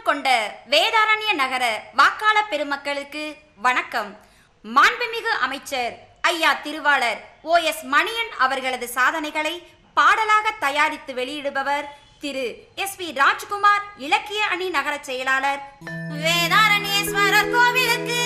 கொண்ட வேதாரண்ய நகர வாக்காளர் பெருமக்களுக்கு வணக்கம். மாண்புமிகு அமைச்சர் ஐயா திருவாளர் OS மணியன் அவர்களது சாதனைகளை பாடலாக தயாரித்து வெளியிடுபவர் திரு SV ராஜ்குமார், இலக்கிய அணி நகர செயலாளர், வேதாரண்யேஸ்வரர் கோவிலுக்கு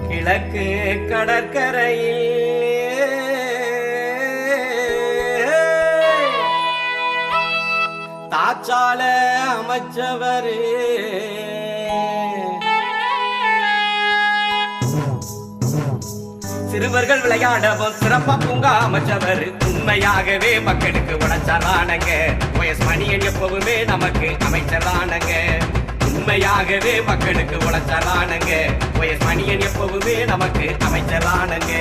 கிழக்கு கடற்கரையில் தாச்சால அமைச்சவர், சிறுவர்கள் விளையாடவும் சிறப்பா பூங்கா அமைச்சவர், உண்மையாகவே மக்களுக்கு உழைச்சாரானங்க. OS மணியன் எப்பவுமே நமக்கு அமைச்சரானங்க. உண்மையாகவே மக்களுக்கு உழைச்சாரானங்க. OS மணியன் எப்பவுமே நமக்கு அமைச்சரானங்க.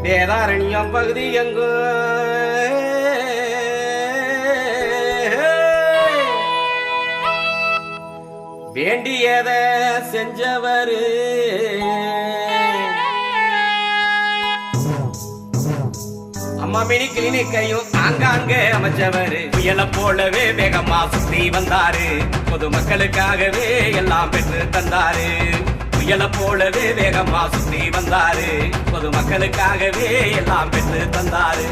வேதாரண்யம் பகுதி எங்கும் வேண்டியத செஞ்சவர், அம்மா மினி கிளினிக்கையும் ஆங்காங்க அமைச்சவர், புயலை போலவே வேகமா சுத்தி வந்தாரு. பொதுமக்களுக்காகவே எல்லாம் பெற்று தந்தாரு. புயலை போலவே வேகமா சுத்தி வந்தாரு. பொதுமக்களுக்காகவே எல்லாம் பெற்று தந்தாரு.